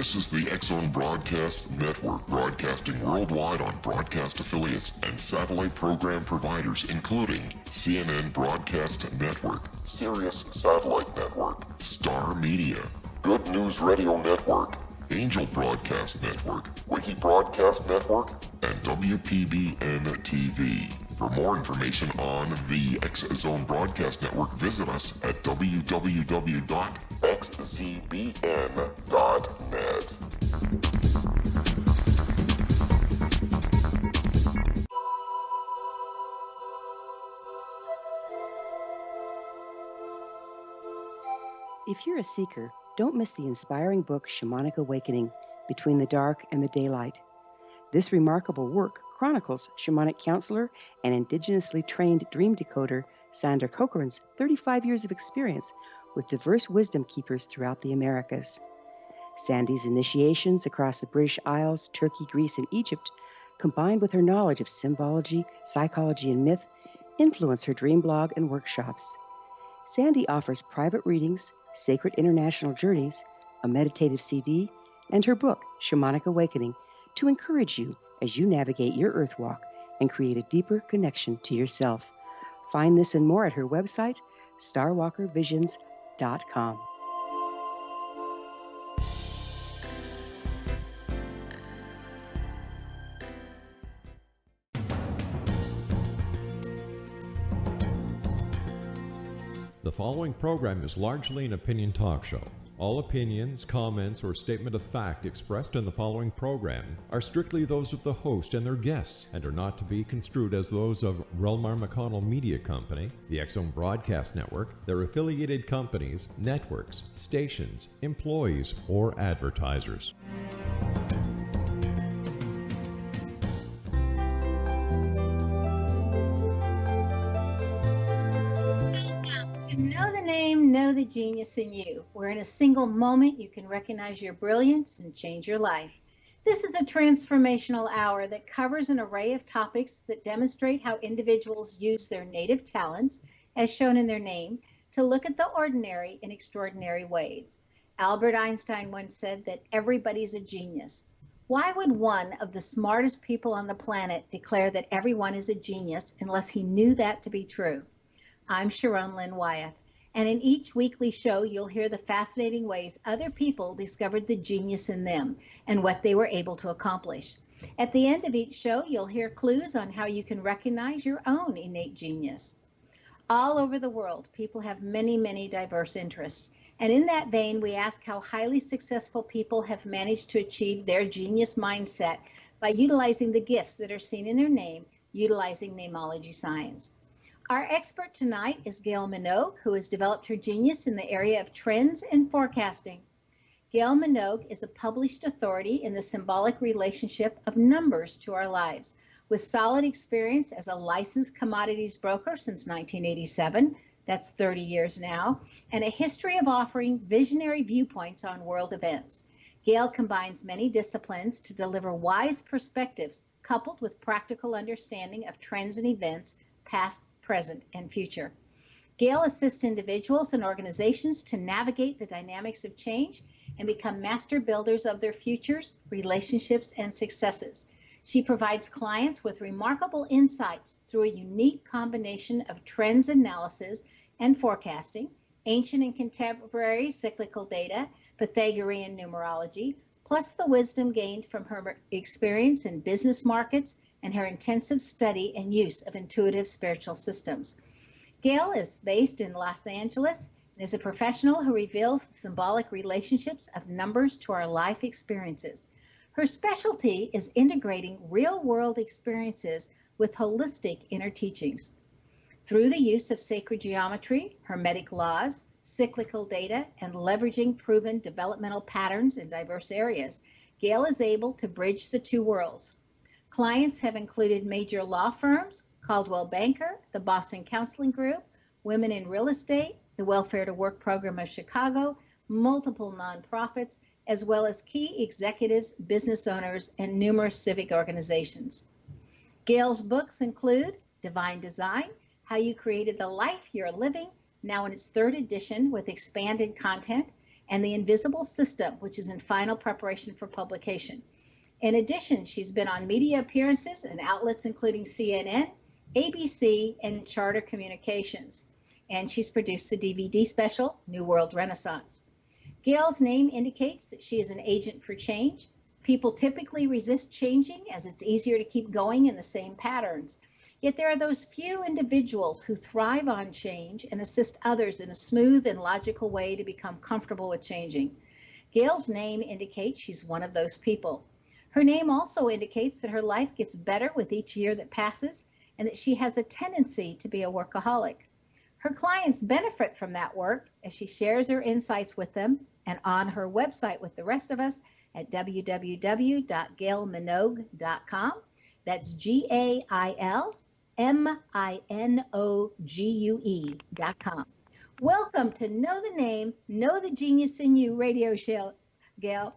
This is the X-Zone Broadcast Network, broadcasting worldwide on broadcast affiliates and satellite program providers, including CNN Broadcast Network, Sirius Satellite Network, Star Media, Good News Radio Network, Angel Broadcast Network, Wiki Broadcast Network, and WPBN TV. For more information on the X-Zone Broadcast Network, visit us at www.xzbn.net. If you're a seeker, don't miss the inspiring book Shamanic Awakening, Between the Dark and the Daylight. This remarkable work chronicles shamanic counselor and indigenously trained dream decoder Sandra Cochran's 35 years of experience with diverse wisdom keepers throughout the Americas. Sandy's initiations across the British Isles, Turkey, Greece, and Egypt, combined with her knowledge of symbology, psychology, and myth, influence her dream blog and workshops. Sandy offers private readings, sacred international journeys, a meditative CD, and her book, Shamanic Awakening, to encourage you as you navigate your earth walk and create a deeper connection to yourself. Find this and more at her website, starwalkervisions.com. The following program is largely an opinion talk show. All opinions, comments, or statement of fact expressed in the following program are strictly those of the host and their guests and are not to be construed as those of rel-mar McConnell Media Company, the X-Zone Broadcast Network, their affiliated companies, networks, stations, employees, or advertisers. Know the name, know the genius in you, where in a single moment you can recognize your brilliance and change your life. This is a transformational hour that covers an array of topics that demonstrate how individuals use their native talents, as shown in their name, to look at the ordinary in extraordinary ways. Albert Einstein once said that everybody's a genius. Why would one of the smartest people on the planet declare that everyone is a genius unless he knew that to be true? I'm Sharon Lynn Wyeth, and in each weekly show, you'll hear the fascinating ways other people discovered the genius in them and what they were able to accomplish. At the end of each show, you'll hear clues on how you can recognize your own innate genius. All over the world, people have many, many diverse interests. And in that vein, we ask how highly successful people have managed to achieve their genius mindset by utilizing the gifts that are seen in their name, utilizing namology science. Our expert tonight is Gail Minogue, who has developed her genius in the area of trends and forecasting. Gail Minogue is a published authority in the symbolic relationship of numbers to our lives, with solid experience as a licensed commodities broker since 1987, that's 30 years now, and a history of offering visionary viewpoints on world events. Gail combines many disciplines to deliver wise perspectives coupled with practical understanding of trends and events, past, present, and future. Gail assists individuals and organizations to navigate the dynamics of change and become master builders of their futures, relationships, and successes. She provides clients with remarkable insights through a unique combination of trends analysis and forecasting, ancient and contemporary cyclical data, Pythagorean numerology, plus the wisdom gained from her experience in business markets and her intensive study and use of intuitive spiritual systems. Gail is based in Los Angeles and is a professional who reveals the symbolic relationships of numbers to our life experiences. Her specialty is integrating real-world experiences with holistic inner teachings. Through the use of sacred geometry, hermetic laws, cyclical data, and leveraging proven developmental patterns in diverse areas, Gail is able to bridge the two worlds. Clients have included major law firms, Coldwell Banker, the Boston Counseling Group, Women in Real Estate, the Welfare to Work Program of Chicago, multiple nonprofits, as well as key executives, business owners, and numerous civic organizations. Gail's books include Divine Design, How You Created the Life You're Living, now in its third edition with expanded content, and The Invisible System, which is in final preparation for publication. In addition, she's been on media appearances in outlets including CNN, ABC, and Charter Communications. And she's produced the DVD special, New World Renaissance. Gail's name indicates that she is an agent for change. People typically resist changing as it's easier to keep going in the same patterns. Yet there are those few individuals who thrive on change and assist others in a smooth and logical way to become comfortable with changing. Gail's name indicates she's one of those people. Her name also indicates that her life gets better with each year that passes and that she has a tendency to be a workaholic. Her clients benefit from that work as she shares her insights with them and on her website with the rest of us at www.gailminogue.com. That's GailMinogue.com. Welcome to Know the Name, Know the Genius in You radio show, Gail.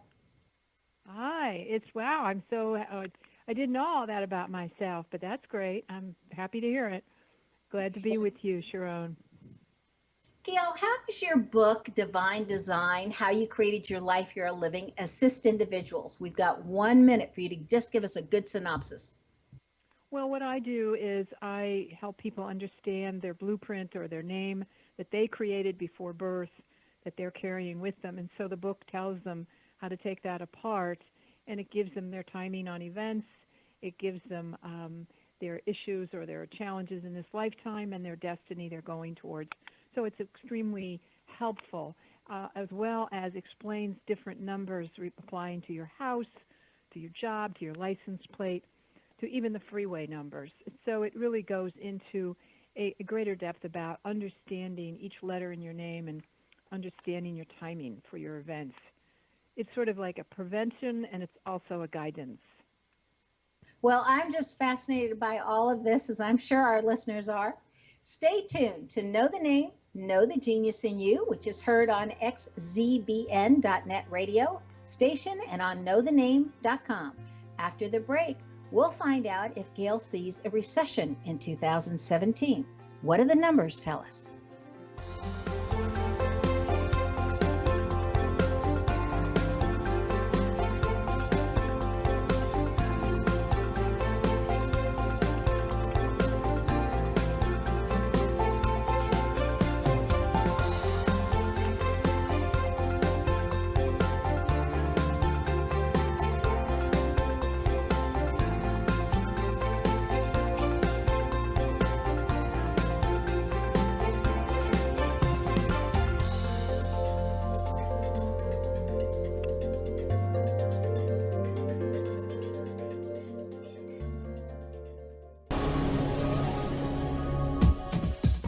Hi, wow. I'm so, I didn't know all that about myself, but that's great. I'm happy to hear it. Glad to be with you, Sharon. Gail, how does your book, Divine Design, How You Created Your Life You're Living, assist individuals? We've got 1 minute for you to just give us a good synopsis. Well, what I do is I help people understand their blueprint or their name that they created before birth that they're carrying with them. And so the book tells them how to take that apart, and it gives them their timing on events. It gives them their issues or their challenges in this lifetime and their destiny they're going towards. So it's extremely helpful, as well as explains different numbers applying to your house, to your job, to your license plate, to even the freeway numbers. So it really goes into a greater depth about understanding each letter in your name and understanding your timing for your events. It's sort of like a prevention, and it's also a guidance. Well, I'm just fascinated by all of this, as I'm sure our listeners are. Stay tuned to Know the Name, Know the Genius in You, which is heard on xzbn.net radio station and on knowthename.com. After the break, we'll find out if Gail sees a recession in 2017. What do the numbers tell us?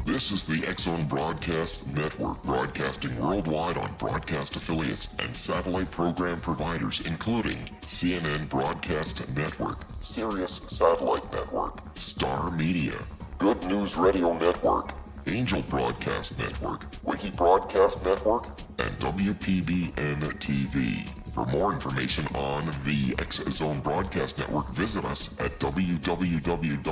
This is the X-Zone Broadcast Network, broadcasting worldwide on broadcast affiliates and satellite program providers, including CNN Broadcast Network, Sirius Satellite Network, Star Media, Good News Radio Network, Angel Broadcast Network, Wiki Broadcast Network, and WPBN TV. For more information on the X-Zone Broadcast Network, visit us at www.xzbn.net.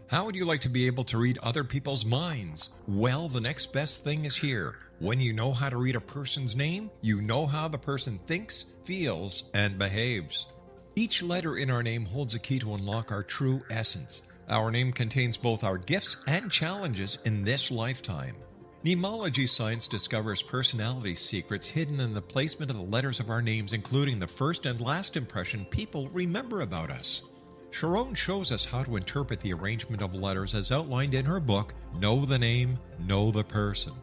How would you like to be able to read other people's minds? Well, the next best thing is here. When you know how to read a person's name, you know how the person thinks, feels, and behaves. Each letter in our name holds a key to unlock our true essence. Our name contains both our gifts and challenges in this lifetime. Numerology science discovers personality secrets hidden in the placement of the letters of our names, including the first and last impression people remember about us. Sharon shows us how to interpret the arrangement of letters as outlined in her book, Know the Name, Know the Person.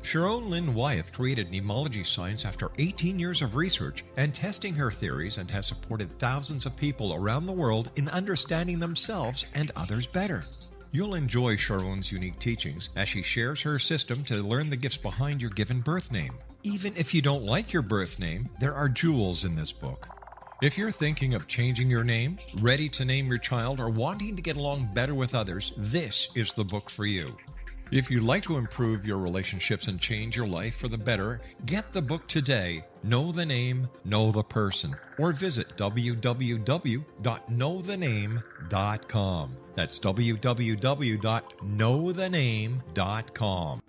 Sharon Lynn Wyeth created numerology science after 18 years of research and testing her theories, and has supported thousands of people around the world in understanding themselves and others better. You'll enjoy Sharon's unique teachings as she shares her system to learn the gifts behind your given birth name. Even if you don't like your birth name, there are jewels in this book. If you're thinking of changing your name, ready to name your child, or wanting to get along better with others, this is the book for you. If you'd like to improve your relationships and change your life for the better, get the book today, Know the Name, Know the Person, or visit www.knowthename.com. That's www.knowthename.com.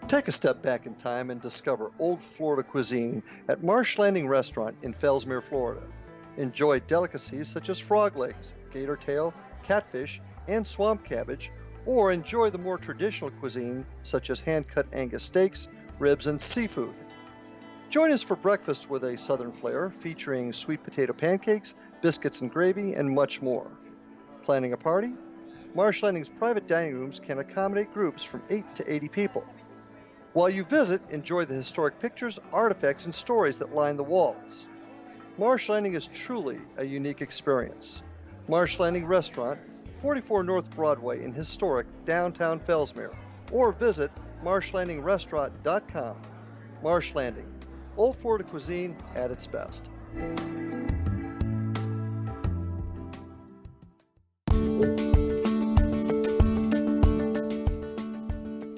Take a step back in time and discover old Florida cuisine at Marsh Landing Restaurant in Fellsmere, Florida. Enjoy delicacies such as frog legs, gator tail, catfish, and swamp cabbage, or enjoy the more traditional cuisine such as hand-cut Angus steaks, ribs, and seafood. Join us for breakfast with a southern flair featuring sweet potato pancakes, biscuits and gravy, and much more. Planning a party? Marsh Landing's private dining rooms can accommodate groups from 8 to 80 people. While you visit, enjoy the historic pictures, artifacts, and stories that line the walls. Marsh Landing is truly a unique experience. Marsh Landing Restaurant, 44 North Broadway in historic downtown Fellsmere, or visit marshlandingrestaurant.com. Marsh Landing, old Florida cuisine at its best.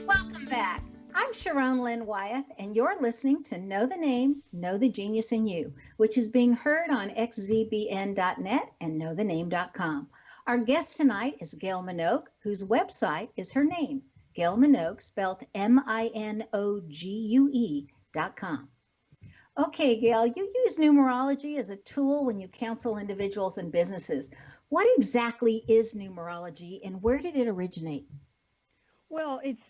Welcome back. I'm Sharon Lynn Wyeth, and you're listening to Know the Name, Know the Genius in You, which is being heard on xzbn.net and knowthename.com. Our guest tonight is Gail Minogue, whose website is her name, Gail Minogue, spelled Minogue.com. Okay, Gail, you use numerology as a tool when you counsel individuals and businesses. What exactly is numerology, and where did it originate? Well, it's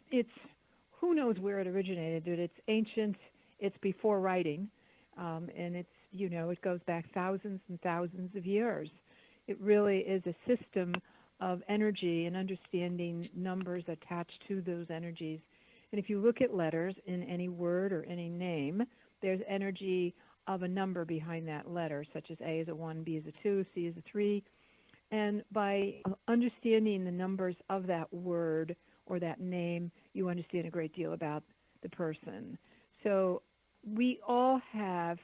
who knows where it originated, but it's ancient. It's before writing, and it's it goes back thousands and thousands of years. It really is a system of energy and understanding numbers attached to those energies. And if you look at letters in any word or any name, there's energy of a number behind that letter, such as A is a 1, B is a 2, C is a 3. And by understanding the numbers of that word or that name, you understand a great deal about the person. So we all have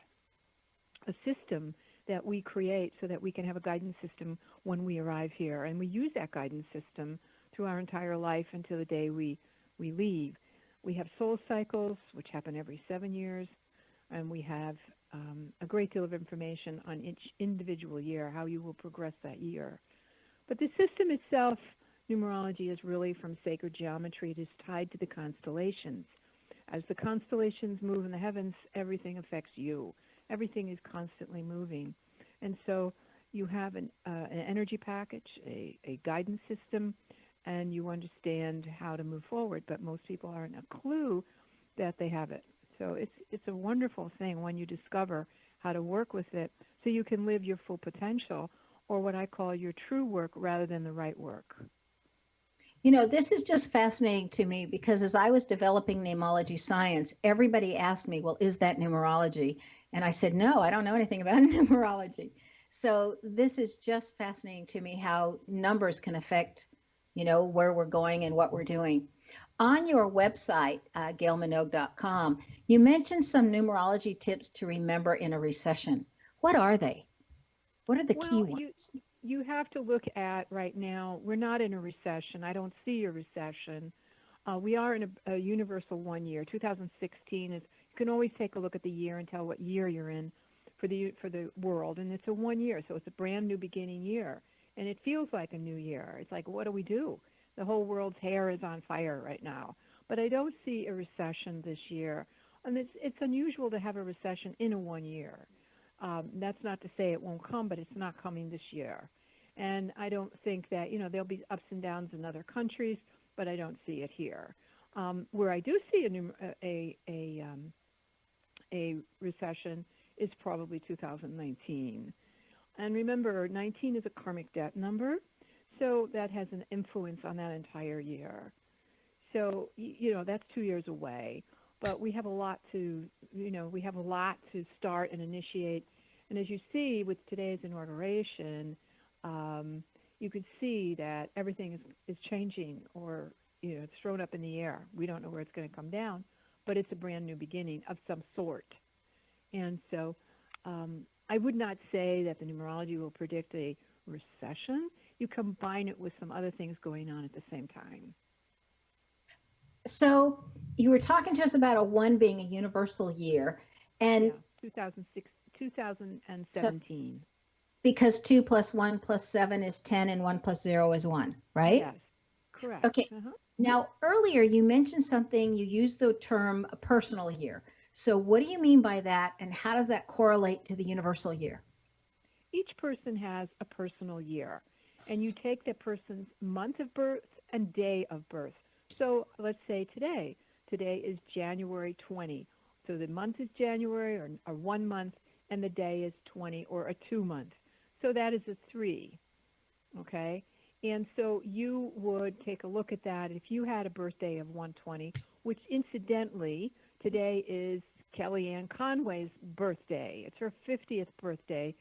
a system that we create so that we can have a guidance system when we arrive here. And we use that guidance system through our entire life until the day we leave. We have soul cycles, which happen every 7 years, and we have a great deal of information on each individual year, how you will progress that year. But the system itself, numerology, is really from sacred geometry. It is tied to the constellations. As the constellations move in the heavens, everything affects you. Everything is constantly moving. And so you have an energy package, a guidance system, and you understand how to move forward. But most people aren't a clue that they have it. So it's a wonderful thing when you discover how to work with it so you can live your full potential, or what I call your true work rather than the right work. This is just fascinating to me because as I was developing namology science, everybody asked me, well, is that numerology? And I said, no, I don't know anything about numerology. So this is just fascinating to me how numbers can affect, where we're going and what we're doing. On your website, gailminogue.com, you mentioned some numerology tips to remember in a recession. What are they? What are the key ones? You have to look at right now, we're not in a recession. I don't see a recession. We are in a universal 1 year. 2016 is, you can always take a look at the year and tell what year you're in for the world. And it's a 1 year, so it's a brand new beginning year. And it feels like a new year. It's like, what do we do? The whole world's hair is on fire right now. But I don't see a recession this year. And it's unusual to have a recession in a 1 year. That's not to say it won't come, but it's not coming this year. And I don't think that, there'll be ups and downs in other countries, but I don't see it here. Where I do see a recession is probably 2019. And remember, 19 is a karmic debt number, so that has an influence on that entire year. So, that's 2 years away. But we have a lot to start and initiate. And as you see with today's inauguration, you could see that everything is changing, or it's thrown up in the air. We don't know where it's going to come down, but it's a brand new beginning of some sort. And so I would not say that the numerology will predict a recession. You combine it with some other things going on at the same time. So you were talking to us about a 1 being a universal year, and Yeah, 2017. so because 2 plus 1 plus 7 is 10 and 1 plus 0 is 1, right? Yes, correct. Okay. Now, earlier you mentioned something, you used the term a personal year. So what do you mean by that, and how does that correlate to the universal year? Each person has a personal year, and you take that person's month of birth and day of birth. So let's say today is January 20. So the month is January, or 1 month, and the day is 20, or a 2 month. So that is a 3, okay? And so you would take a look at that. If you had a birthday of 120, which incidentally, today is Kellyanne Conway's birthday. It's her 50th birthday.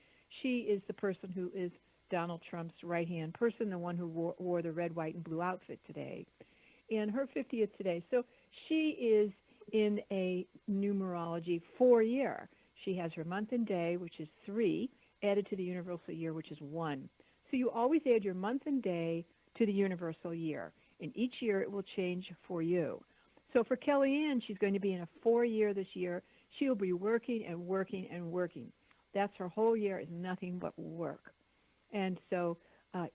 She is the person who is Donald Trump's right-hand person, the one who wore the red, white, and blue outfit today. And her 50th today. So she is in a numerology 4 year. She has her month and day, which is 3, added to the universal year, which is 1. So you always add your month and day to the universal year. And each year it will change for you. So for Kellyanne, she's going to be in a 4 year this year. She'll be working and working and working. That's her whole year, is nothing but work. And so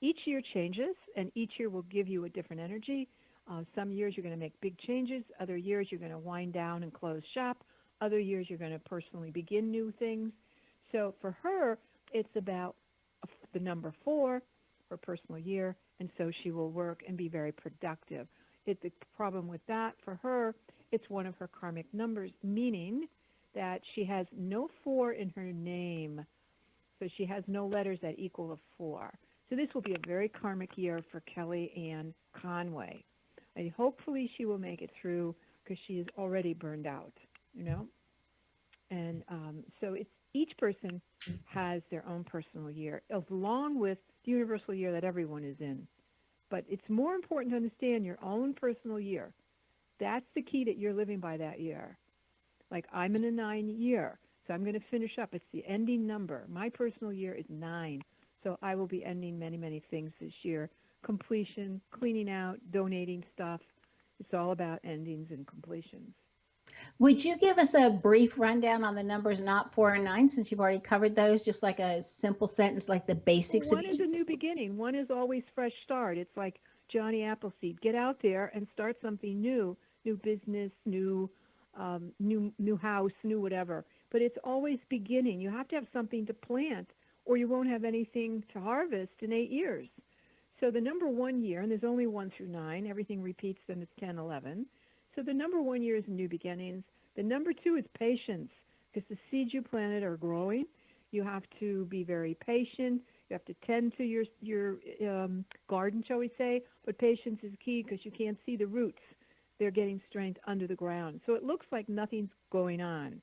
each year changes, and each year will give you a different energy. Some years you're going to make big changes. Other years you're going to wind down and close shop. Other years you're going to personally begin new things. So for her, it's about the number 4, her personal year, and so she will work and be very productive. The problem with that, for her, it's one of her karmic numbers, meaning that she has no 4 in her name. So she has no letters that equal a 4. So this will be a very karmic year for Kellyanne Conway. And hopefully she will make it through, because she is already burned out, you know. And so it's each person has their own personal year, along with the universal year that everyone is in. But it's more important to understand your own personal year. That's the key, that you're living by that year. Like, I'm in a 9 year, so I'm going to finish up. It's the ending number. My personal year is 9, so I will be ending many, many things this year. Completion, cleaning out, donating stuff. It's all about endings and completions. Would you give us a brief rundown on the numbers, not 4 and 9, since you've already covered those, just like a simple sentence, like the basics Well, of one each? is a new beginning. One is always fresh start. It's like Johnny Appleseed. Get out there and start something new business, new house, new whatever. But it's always beginning. You have to have something to plant, or you won't have anything to harvest in 8 years. So the number 1 year, and there's only 1 through 9, everything repeats, then it's 10, 11. So the number 1 year is new beginnings. The number 2 is patience, because the seeds you planted are growing. You have to be very patient. You have to tend to your garden, shall we say. But patience is key, because you can't see the roots. They're getting strength under the ground. So it looks like nothing's going on.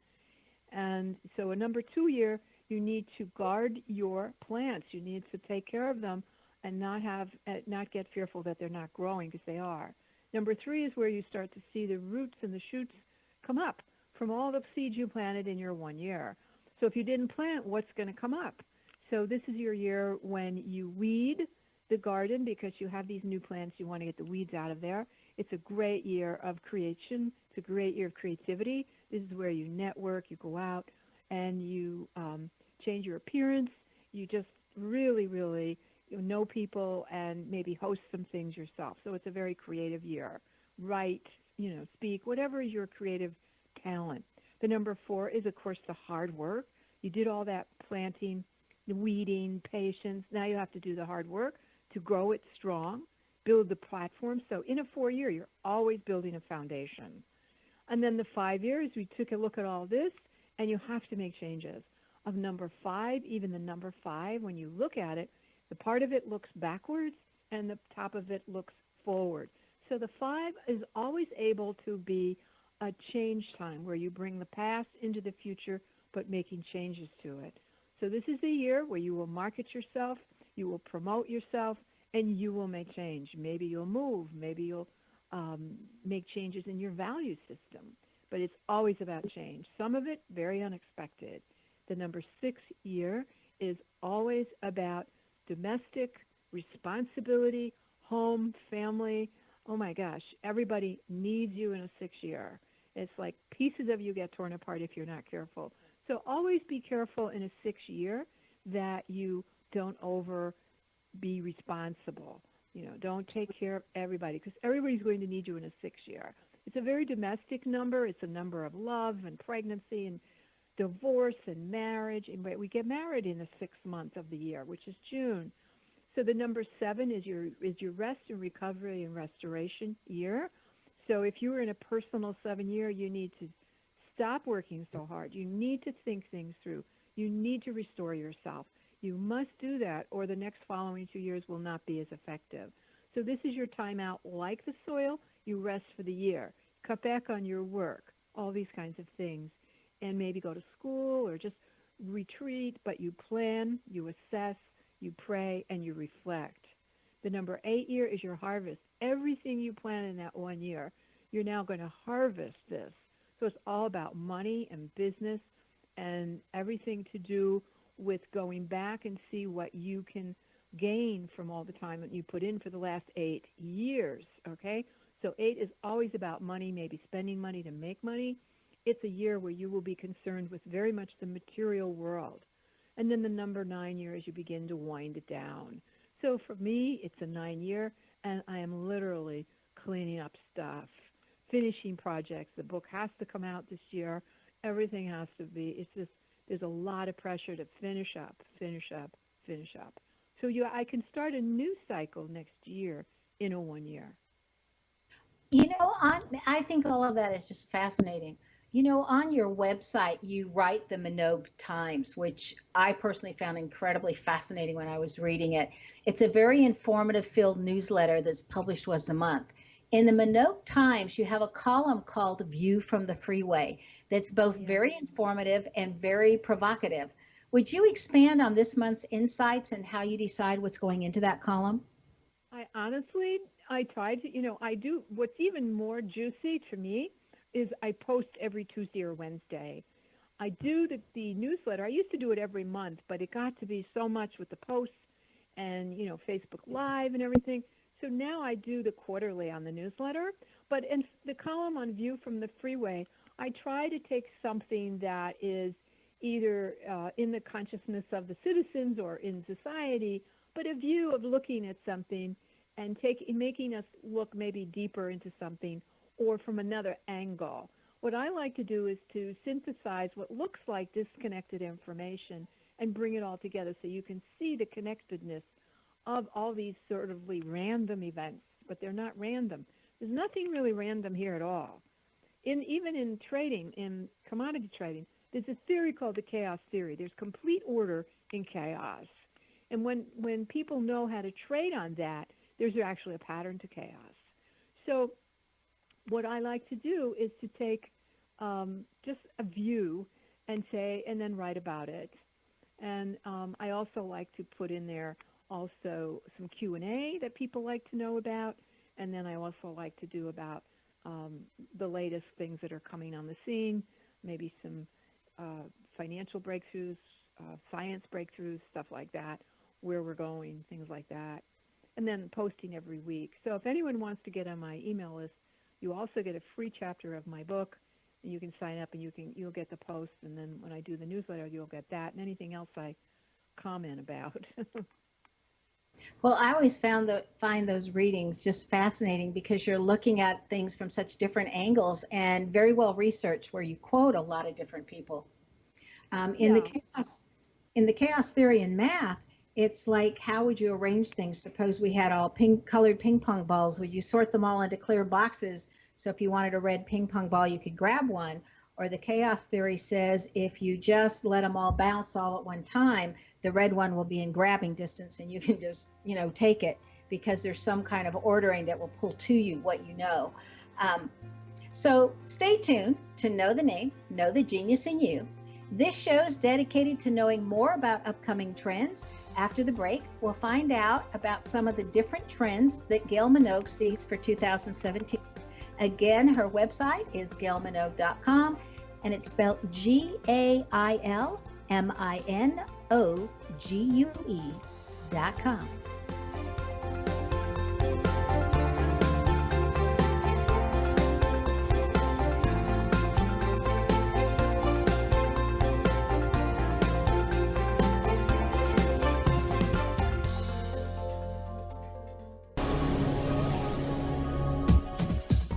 And so a number 2 year, you need to guard your plants. You need to take care of them and not get fearful that they're not growing, because they are. Number 3 is where you start to see the roots and the shoots come up from all the seeds you planted in your 1 year. So if you didn't plant, what's going to come up? So this is your year when you weed the garden, because you have these new plants. You want to get the weeds out of there. It's a great year of creation. It's a great year of creativity. This is where you network, you go out, and you change your appearance. You just really, really know people and maybe host some things yourself. So it's a very creative year. Write, speak, whatever is your creative talent. The number 4 is, of course, the hard work. You did all that planting, weeding, patience. Now you have to do the hard work to grow it strong, build the platform. So in a 4 year, you're always building a foundation. And then the 5 years, we took a look at all this, and you have to make changes. Of number 5, even the number 5, when you look at it, the part of it looks backwards and the top of it looks forward. So the 5 is always able to be a change time, where you bring the past into the future, but making changes to it. So this is the year where you will market yourself, you will promote yourself, and you will make change. Maybe you'll move, maybe you'll make changes in your value system. But it's always about change. Some of it very unexpected. The number 6 year is always about domestic responsibility, home, family. Oh my gosh, everybody needs you in a 6 year. It's like pieces of you get torn apart if you're not careful. So always be careful in a 6 year that you don't be responsible. Don't take care of everybody, because everybody's going to need you in a 6 year. It's a very domestic number. It's a number of love and pregnancy and divorce and marriage. And we get married in the 6th month of the year, which is June. So the number 7 is your rest and recovery and restoration year. So if you were in a personal 7 year, you need to stop working so hard. You need to think things through. You need to restore yourself. You must do that, or the next following 2 years will not be as effective. So this is your time out. Like the soil, you rest for the year. Cut back on your work, all these kinds of things, and maybe go to school or just retreat, but you plan, you assess, you pray, and you reflect. The number 8 year is your harvest. Everything you plan in that 1 year, you're now going to harvest this. So it's all about money and business and everything to do with going back and see what you can gain from all the time that you put in for the last 8 years, okay? So 8 is always about money, maybe spending money to make money. It's a year where you will be concerned with very much the material world. And then the number 9 year is you begin to wind it down. So for me, it's a 9 year, and I am literally cleaning up stuff, finishing projects. The book has to come out this year. Everything has to be. It's just, there's a lot of pressure to finish up. So I can start a new cycle next year in a 1 year. I think all of that is just fascinating. On your website, you write the Minogue Times, which I personally found incredibly fascinating when I was reading it. It's a very informative filled newsletter that's published once a month. In the Minogue Times, you have a column called View from the Freeway that's both very informative and very provocative. Would you expand on this month's insights and how you decide what's going into that column? I tried to, I do. What's even more juicy to me is I post every Tuesday or Wednesday. I do the newsletter. I used to do it every month, but it got to be so much with the posts and, Facebook Live and everything. So now I do the quarterly on the newsletter. But in the column on View from the Freeway, I try to take something that is either in the consciousness of the citizens or in society, but a view of looking at something and making us look maybe deeper into something or from another angle. What I like to do is to synthesize what looks like disconnected information and bring it all together so you can see the connectedness of all these sort of random events, but they're not random. There's nothing really random here at all. Even in trading, in commodity trading, there's a theory called the chaos theory. There's complete order in chaos. And when people know how to trade on that, there's actually a pattern to chaos. So what I like to do is to take just a view and then write about it. And I also like to put in there also some Q&A that people like to know about. And then I also like to do about the latest things that are coming on the scene, maybe some financial breakthroughs, science breakthroughs, stuff like that, where we're going, things like that. And then posting every week. So if anyone wants to get on my email list, you also get a free chapter of my book, and you can sign up and you'll get the posts. And then when I do the newsletter, you'll get that and anything else I comment about. Well, I always find those readings just fascinating because you're looking at things from such different angles and very well researched, where you quote a lot of different people. In the chaos theory in math, it's like, how would you arrange things? Suppose we had all colored ping pong balls. Would you sort them all into clear boxes? So if you wanted a red ping pong ball, you could grab one. Or the chaos theory says if you just let them all bounce all at one time, the red one will be in grabbing distance and you can just, take it, because there's some kind of ordering that will pull to you what you know. So stay tuned to Know the Name, Know the Genius in You. This show is dedicated to knowing more about upcoming trends. After the break, we'll find out about some of the different trends that Gail Minogue sees for 2017. Again, her website is gailminogue.com, and it's spelled GailMinogue. MINOGUE.com.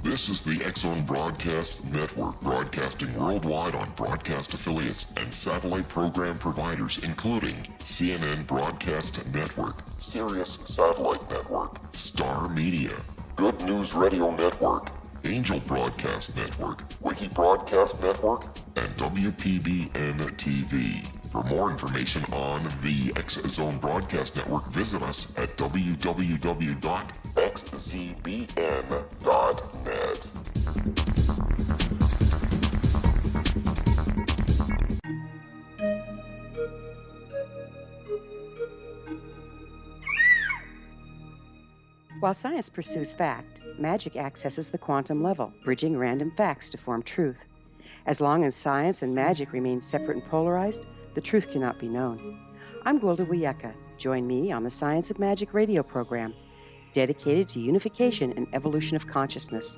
This is the X-Zone Broadcast Network, broadcasting worldwide on broadcast affiliates and satellite program providers, including CNN Broadcast Network, Sirius Satellite Network, Star Media, Good News Radio Network, Angel Broadcast Network, Wiki Broadcast Network, and WPBN TV. For more information on the X-Zone Broadcast Network, visit us at www.xzbn.net. While science pursues fact, magic accesses the quantum level, bridging random facts to form truth. As long as science and magic remain separate and polarized, the truth cannot be known. I'm Gwilda Wiyaka. Join me on the Science of Magic radio program, dedicated to unification and evolution of consciousness.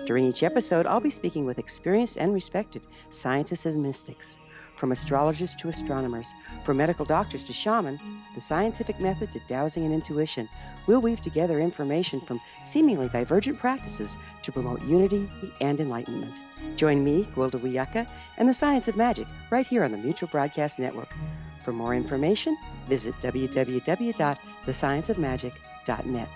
During each episode, I'll be speaking with experienced and respected scientists and mystics. From astrologers to astronomers, from medical doctors to shaman, the scientific method to dowsing and intuition, we'll weave together information from seemingly divergent practices to promote unity and enlightenment. Join me, Gwilda Wiyaka, and the Science of Magic right here on the Mutual Broadcast Network. For more information, visit www.thescienceofmagic.net.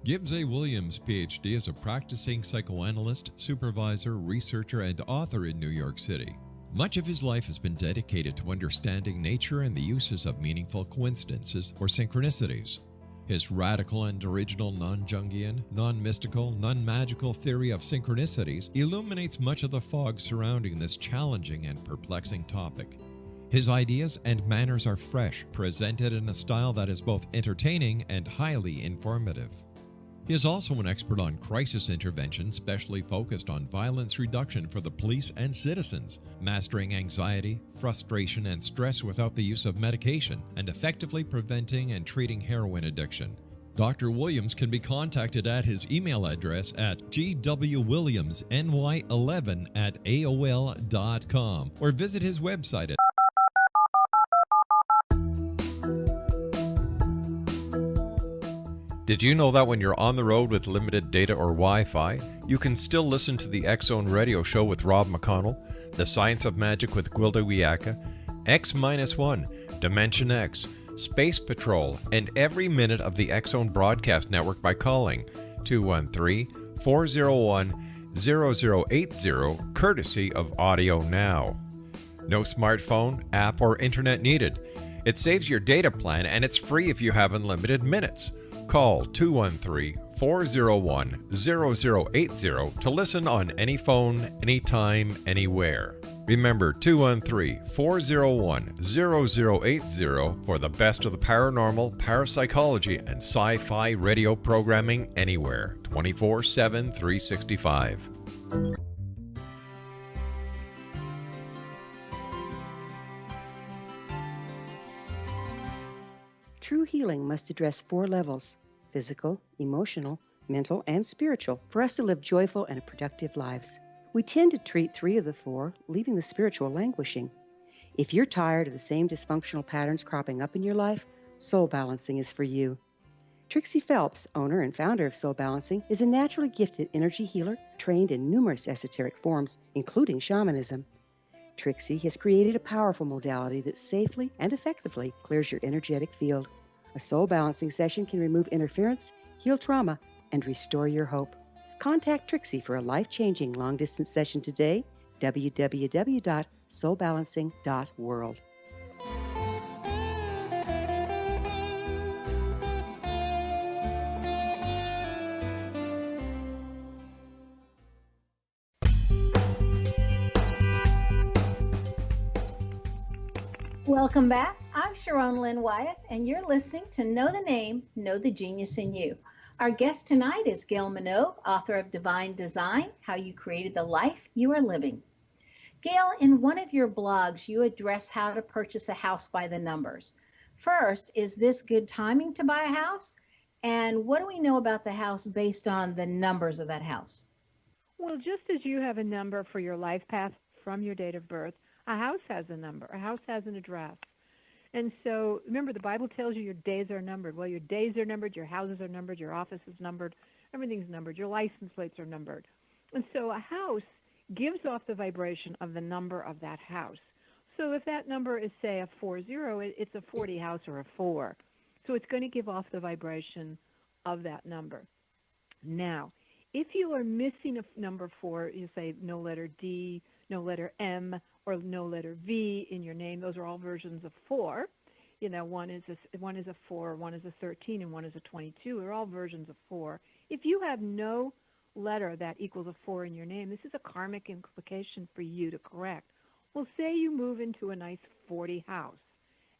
Gibbs A. Williams, Ph.D., is a practicing psychoanalyst, supervisor, researcher, and author in New York City. Much of his life has been dedicated to understanding nature and the uses of meaningful coincidences or synchronicities. His radical and original non-Jungian, non-mystical, non-magical theory of synchronicities illuminates much of the fog surrounding this challenging and perplexing topic. His ideas and manners are fresh, presented in a style that is both entertaining and highly informative. He is also an expert on crisis intervention, specially focused on violence reduction for the police and citizens, mastering anxiety, frustration, and stress without the use of medication, and effectively preventing and treating heroin addiction. Dr. Williams can be contacted at his email address at gwwilliamsny11@aol.com or visit his website at Did you know that when you're on the road with limited data or Wi-Fi, you can still listen to the X-Zone Radio Show with Rob McConnell, The Science of Magic with Gwilda Wiyaka, X-1, Dimension X, Space Patrol, and every minute of the X-Zone Broadcast Network by calling 213-401-0080, courtesy of Audio Now. No smartphone, app, or internet needed. It saves your data plan and it's free if you have unlimited minutes. Call 213-401-0080 to listen on any phone, anytime, anywhere. Remember 213-401-0080 for the best of the paranormal, parapsychology, and sci-fi radio programming anywhere, 24/7, 365. True healing must address 4 levels: physical, emotional, mental, and spiritual, for us to live joyful and productive lives. We tend to treat 3 of the 4, leaving the spiritual languishing. If you're tired of the same dysfunctional patterns cropping up in your life, Soul Balancing is for you. Trixie Phelps, owner and founder of Soul Balancing, is a naturally gifted energy healer trained in numerous esoteric forms, including shamanism. Trixie has created a powerful modality that safely and effectively clears your energetic field. A soul balancing session can remove interference, heal trauma, and restore your hope. Contact Trixie for a life-changing long-distance session today, www.soulbalancing.world. Welcome back. I'm Sharon Lynn Wyeth, and you're listening to Know the Name, Know the Genius in You. Our guest tonight is Gail Minogue, author of Divine Design, How You Created the Life You Are Living. Gail, in one of your blogs, you address how to purchase a house by the numbers. First, is this good timing to buy a house? And what do we know about the house based on the numbers of that house? Well, just as you have a number for your life path from your date of birth, a house has a number. A house has an address. And so remember, the Bible tells you your days are numbered. Well, your days are numbered, your houses are numbered, your office is numbered, everything's numbered, your license plates are numbered. And so a house gives off the vibration of the number of that house. So if that number is, say, a 40, it's a 40 house or a 4. So it's going to give off the vibration of that number. Now, if you are missing a number 4, you say no letter D, no letter M, or no letter V in your name, those are all versions of 4. You know, one is a 4, one is a 13, and one is a 22. They're all versions of 4. If you have no letter that equals a 4 in your name, this is a karmic implication for you to correct. Well, say you move into a nice 40 house.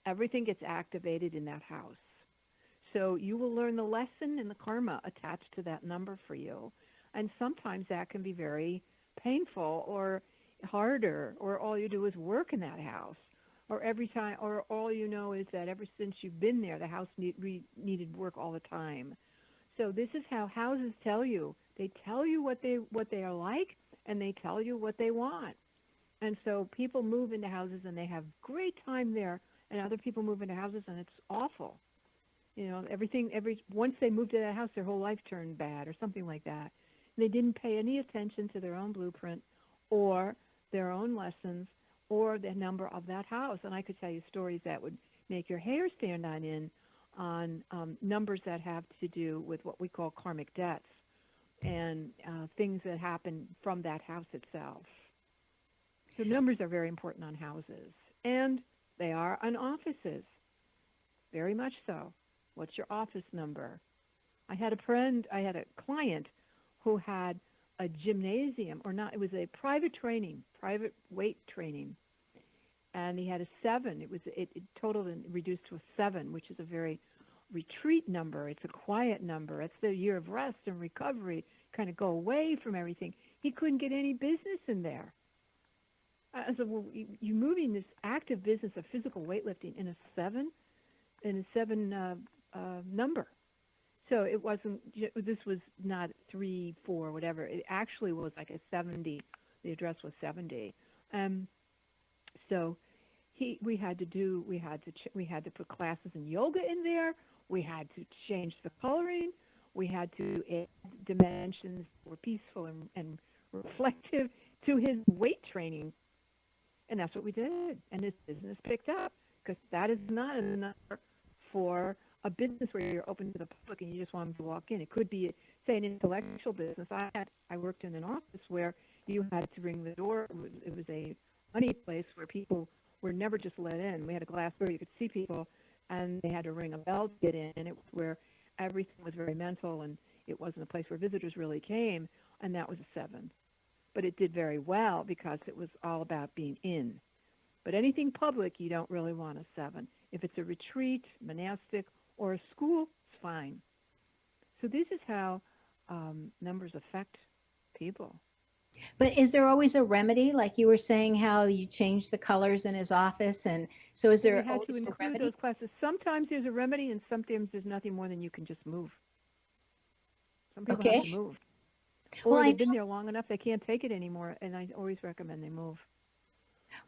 Everything gets activated in that house. So you will learn the lesson and the karma attached to that number for you. And sometimes that can be very painful or harder, or all you do is work in that house, or every time, or all you know is that ever since you've been there, the house needed work all the time. So this is how houses tell you. They tell you what they are like, and they tell you what they want. And so people move into houses and they have great time there, and other people move into houses and it's awful. You know, once they moved to that house, their whole life turned bad or something like that. They didn't pay any attention to their own blueprint or their own lessons or the number of that house. And I could tell you stories that would make your hair stand on end on numbers that have to do with what we call karmic debts and things that happen from that house itself. So numbers are very important on houses, and they are on offices, very much so. What's your office number? I had a client who had a gymnasium, it was a private weight training, and he had a 7. It totaled and reduced to a 7, which is a very retreat number. It's a quiet number. It's the year of rest and recovery, kind of go away from everything. He couldn't get any business in there. So well, you're moving this active business of physical weightlifting in a 7 number. So it wasn't. This was not 3, 4, whatever. It actually was like a 70. The address was 70. So we had to put classes in yoga in there. We had to change the coloring. We had to add dimensions that were peaceful and reflective to his weight training. And that's what we did. And his business picked up, because that is not a number for a business where you're open to the public and you just want them to walk in. It could be, say, an intellectual business. I worked in an office where you had to ring the door. It was a money place where people were never just let in. We had a glass door. You could see people, and they had to ring a bell to get in. And it was where everything was very mental, and it wasn't a place where visitors really came, and that was a 7. But it did very well because it was all about being in. But anything public, you don't really want a 7. If it's a retreat, monastic, or a school, it's fine. So this is how numbers affect people. But is there always a remedy? Like you were saying how you changed the colors in his office, and so is there always to include a remedy? Those classes. Sometimes there's a remedy, and sometimes there's nothing more than you can just move. Some people have to move. Or they've been there long enough, they can't take it anymore, and I always recommend they move.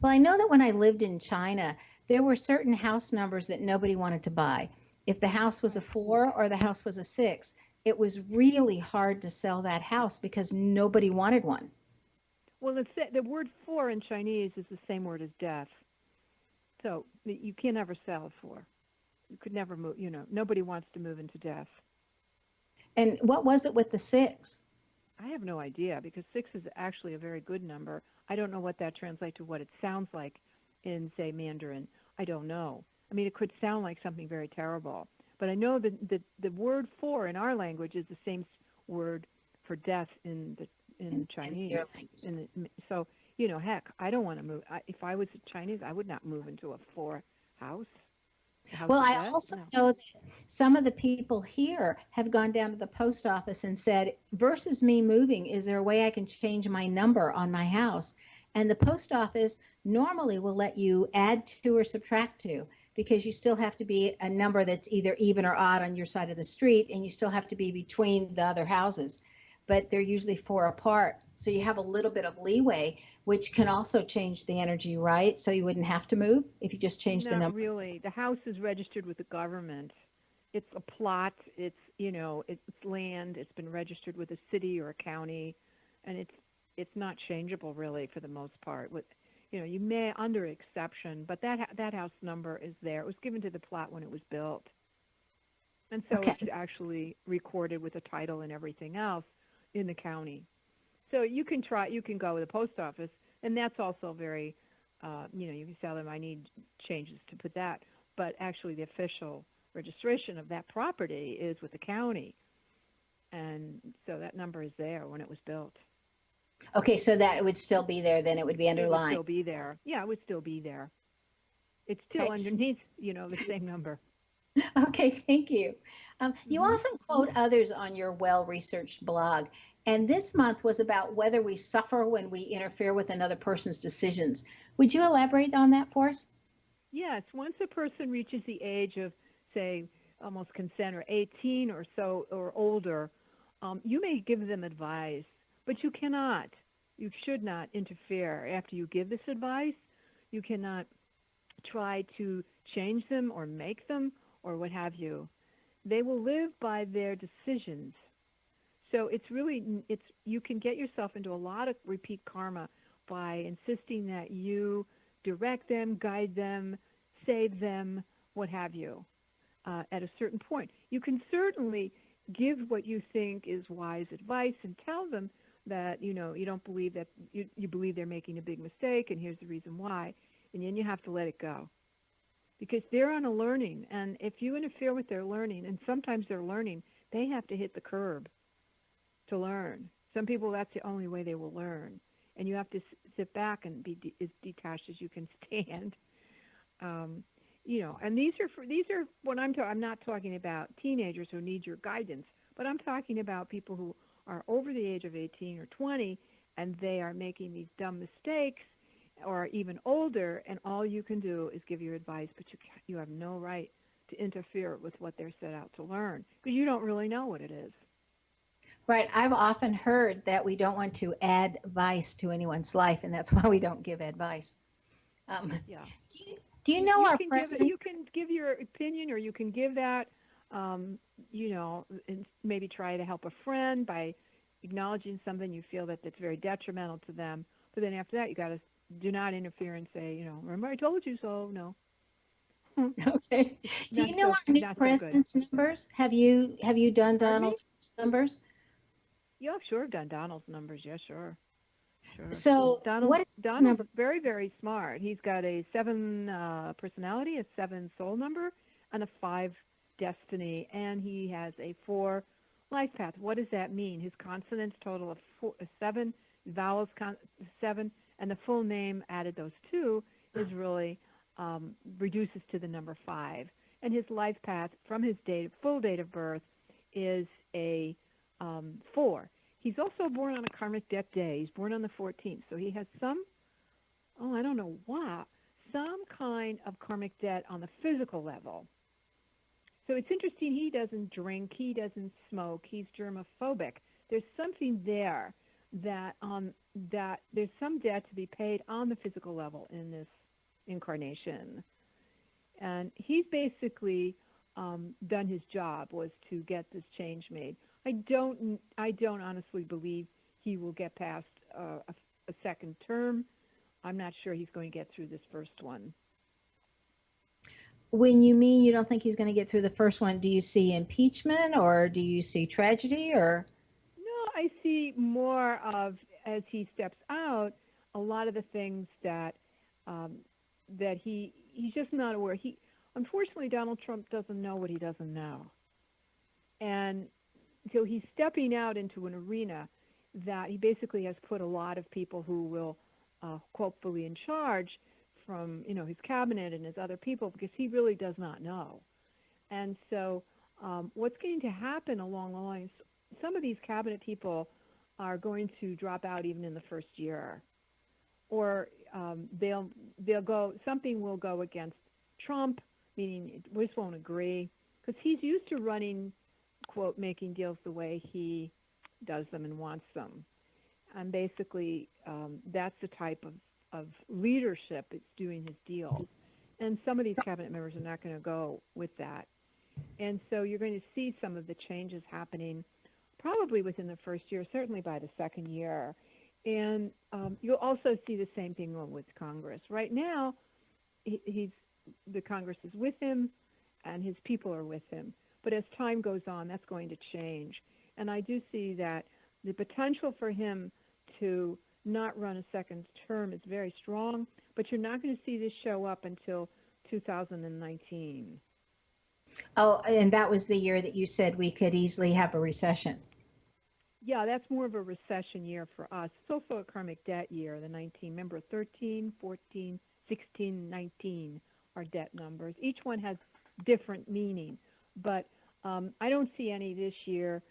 Well, I know that when I lived in China, there were certain house numbers that nobody wanted to buy. If the house was a 4 or the house was a 6, it was really hard to sell that house because nobody wanted one. Well, the word 4 in Chinese is the same word as death. So you can't ever sell a 4. You could never move, nobody wants to move into death. And what was it with the 6? I have no idea, because 6 is actually a very good number. I don't know what that translates to, what it sounds like in, say, Mandarin. I don't know. I mean, it could sound like something very terrible. But I know that the word 4 in our language is the same word for death in Chinese. So, heck, I don't want to move. If I was Chinese, I would not move into a 4 house. Well, I Debt? also No. know that some of the people here have gone down to the post office and said, versus me moving, is there a way I can change my number on my house? And the post office normally will let you add to or subtract to, because you still have to be a number that's either even or odd on your side of the street, and you still have to be between the other houses. But they're usually 4 apart. So you have a little bit of leeway, which can also change the energy, right? So you wouldn't have to move if you just change the Not number. really. The house is registered with the government. It's a plot. It's it's land. It's been registered with a city or a county, and it's not changeable really for the most part. With you may under exception, but that house number is there. It was given to the plot when it was built, and so Okay. it's actually recorded with a title and everything else in the county. So you can go to the post office, and that's also very, you can tell them I need changes to put that, but actually the official registration of that property is with the county, and so that number is there when it was built. Okay, so that it would still be there, then it would be It would underlined. still be there. Yeah, it would still be there. It's still Okay. underneath, the same number. Okay, thank you. You Mhm. often quote others on your well-researched blog, and this month was about whether we suffer when we interfere with another person's decisions. Would you elaborate on that for us? Yes, once a person reaches the age of, say, almost consent or 18 or so or older, you may give them advice, but you should not interfere. After you give this advice, you cannot try to change them or make them or what have you. They will live by their decisions. So you can get yourself into a lot of repeat karma by insisting that you direct them, guide them, save them, what have you, at a certain point. You can certainly give what you think is wise advice and tell them that, you don't believe that you believe they're making a big mistake and here's the reason why. And then you have to let it go. Because they're on a learning, and if you interfere with their learning, and sometimes they're learning, they have to hit the curb to learn. Some people, that's the only way they will learn. And you have to sit back and be as detached as you can stand. And these are what I'm not talking about teenagers who need your guidance, but I'm talking about people who are over the age of 18 or 20, and they are making these dumb mistakes, or even older, and all you can do is give your advice, but you have no right to interfere with what they're set out to learn, because you don't really know what it is. Right. I've often heard that we don't want to add vice to anyone's life, and that's why we don't give advice. Yeah. Do you know our can president? you can give your opinion, or you can give that, and maybe try to help a friend by acknowledging something you feel that's very detrimental to them. But then after that, you got to do not interfere and say, remember I told you so. No. Okay. Do you know our new president's numbers? Have you done Donald Trump's numbers? Yeah, sure. I've done Donald's numbers. Yeah, sure. So what is Donald's number? very, very smart. He's got a 7 personality, a 7 soul number, and a 5 destiny, and he has a 4 life path. What does that mean? His consonants total of 7, vowels 7, and the full name added those 2 is really reduces to the number 5. And his life path from his full date of birth is a 4. He's also born on a karmic debt day. He's born on the 14th. So he has some kind of karmic debt on the physical level. So it's interesting, he doesn't drink, he doesn't smoke, he's germophobic. There's something there that there's some debt to be paid on the physical level in this incarnation. And he's basically done his job, was to get this change made. I don't honestly believe he will get past a second term. I'm not sure he's going to get through this first one. When you mean you don't think he's going to get through the first one, do you see impeachment or do you see tragedy or? No, I see more of, as he steps out, a lot of the things that he's just not aware. Unfortunately, Donald Trump doesn't know what he doesn't know. And so he's stepping out into an arena that he basically has put a lot of people who will, quote, fully in charge from, his cabinet and his other people, because he really does not know. And so what's going to happen along the lines, some of these cabinet people are going to drop out even in the first year, or they'll go, something will go against Trump, meaning we just won't agree, because he's used to running, quote, making deals the way he does them and wants them. And basically, that's the type of leadership that's doing his deals. And some of these cabinet members are not going to go with that. And so you're going to see some of the changes happening probably within the first year, certainly by the second year. And you'll also see the same thing with Congress. Right now, the Congress is with him and his people are with him. But as time goes on, that's going to change. And I do see that the potential for him to not run a second term is very strong, but you're not going to see this show up until 2019. Oh, and that was the year that you said we could easily have a recession. Yeah, that's more of a recession year for us. It's also a karmic debt year, the 19. Remember, 13, 14, 16, 19 are debt numbers. Each one has different meaning, but I don't see any this year.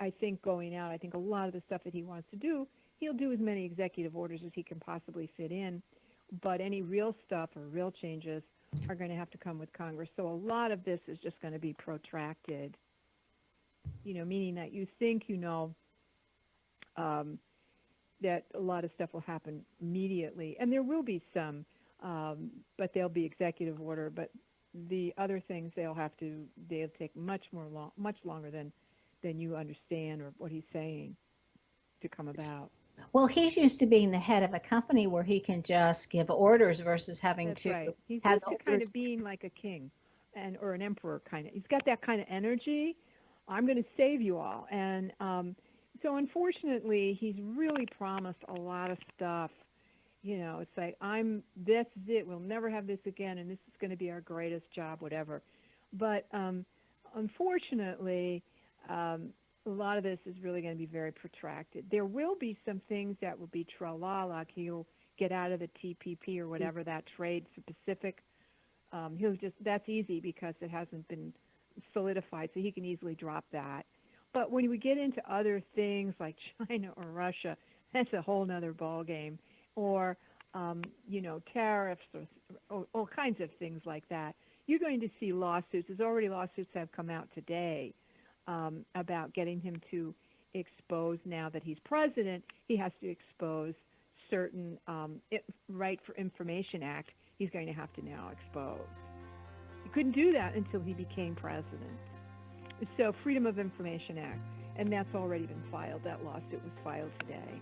I think going out, I think a lot of the stuff that he wants to do, he'll do as many executive orders as he can possibly fit in, but any real stuff or real changes are going to have to come with Congress. So a lot of this is just going to be protracted, meaning that you think, that a lot of stuff will happen immediately. And there will be some, but they'll be executive order. But the other things, they'll take much longer than you understand or what he's saying to come about. Well, he's used to being the head of a company where he can just give orders versus having That's to right. He's have used to kind of being like a king or an emperor kind of. He's got that kind of energy. I'm going to save you all. And so unfortunately, he's really promised a lot of stuff. It's like, this is it. We'll never have this again, and this is going to be our greatest job, whatever. But unfortunately, a lot of this is really going to be very protracted. There will be some things that will be tra-la, like he'll get out of the TPP or whatever, that trade for Pacific. That's easy because it hasn't been solidified, so he can easily drop that. But when we get into other things like China or Russia, that's a whole nother ballgame. Or, tariffs or all kinds of things like that. You're going to see lawsuits. There's already lawsuits that have come out today about getting him to expose, now that he's president, he has to expose certain Right for Information Act he's going to have to now expose. He couldn't do that until he became president. So Freedom of Information Act, and that's already been filed. That lawsuit was filed today.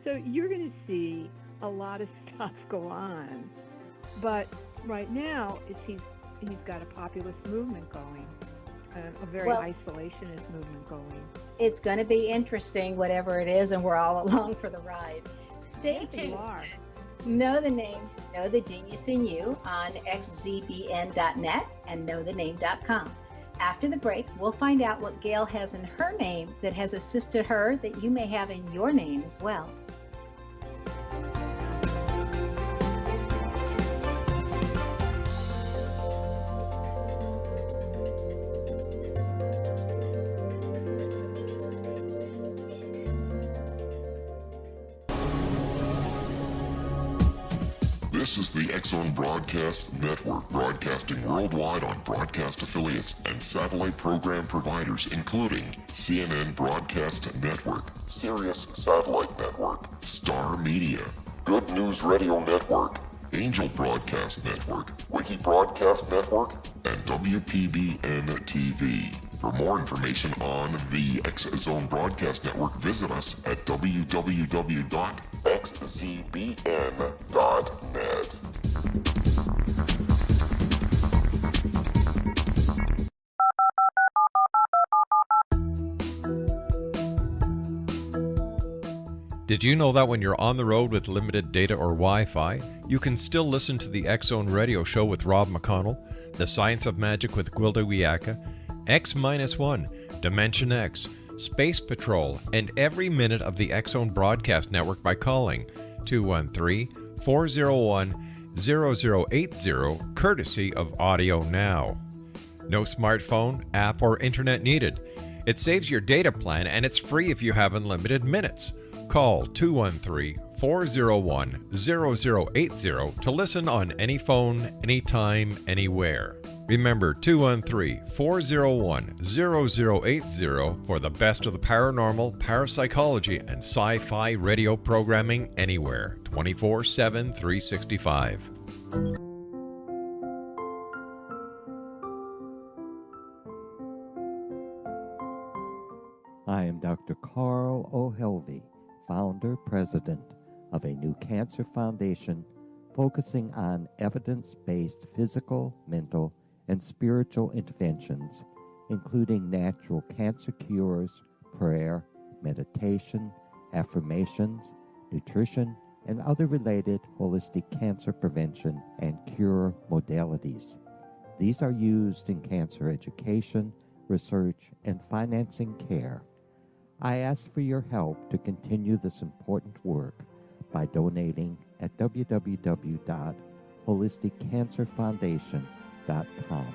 So you're going to see a lot of stuff go on. But right now, he's got a populist movement going, a very isolationist movement going. It's going to be interesting, whatever it is, and we're all along for the ride. Stay tuned. Know the Name, Know the Genius in You on xzbn.net and knowthename.com. After the break, we'll find out what Gail has in her name that has assisted her that you may have in your name as well. This is the X-Zone Broadcast Network, broadcasting worldwide on broadcast affiliates and satellite program providers, including CNN Broadcast Network, Sirius Satellite Network, Star Media, Good News Radio Network, Angel Broadcast Network, Wiki Broadcast Network, and WPBN TV. For more information on the X-Zone Broadcast Network, visit us at www.xzbn.net. Did you know that when you're on the road with limited data or Wi-Fi, you can still listen to the X-Zone Radio Show with Rob McConnell, The Science of Magic with Gwilda Wiyaka, X-1, Dimension X, Space Patrol, and every minute of the X-Zone Broadcast Network by calling 213 213-401-0080, courtesy of Audio Now. No smartphone, app, or internet needed. It saves your data plan and it's free if you have unlimited minutes. Call 213-401-0080 to listen on any phone, anytime, anywhere. Remember 213-401-0080 for the best of the paranormal, parapsychology, and sci-fi radio programming anywhere, 24/7, 365. I am Dr. Carl O'Helvey, founder, president of a new cancer foundation focusing on evidence-based physical, mental, and spiritual interventions, including natural cancer cures, prayer, meditation, affirmations, nutrition, and other related holistic cancer prevention and cure modalities. These are used in cancer education, research, and financing care. I ask for your help to continue this important work by donating at www.holisticcancerfoundation.com.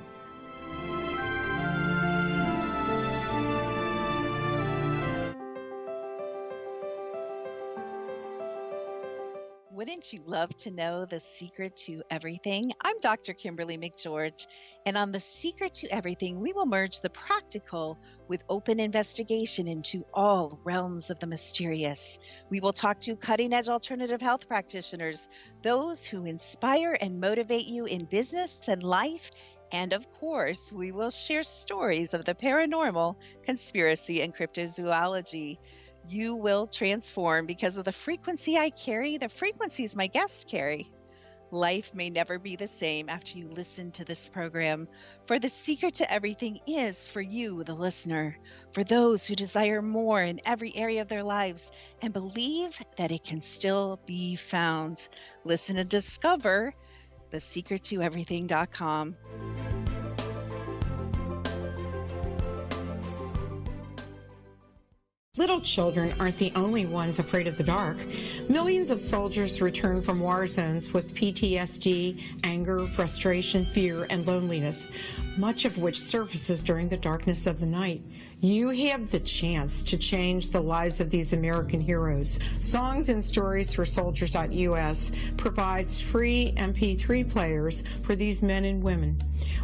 Wouldn't you love to know the secret to everything? I'm Dr. Kimberly McGeorge, and on The Secret to Everything, we will merge the practical with open investigation into all realms of the mysterious. We will talk to cutting-edge alternative health practitioners, those who inspire and motivate you in business and life, and of course, we will share stories of the paranormal, conspiracy, and cryptozoology. You will transform because of the frequency I carry, the frequencies my guests carry. Life may never be the same after you listen to this program, for the secret to everything is for you, the listener, for those who desire more in every area of their lives and believe that it can still be found. Listen and discover thesecrettoeverything.com. Little children aren't the only ones afraid of the dark. Millions of soldiers return from war zones with PTSD, anger, frustration, fear, and loneliness, much of which surfaces during the darkness of the night. You have the chance to change the lives of these American heroes. Songs and Stories for Soldiers.us provides free MP3 players for these men and women.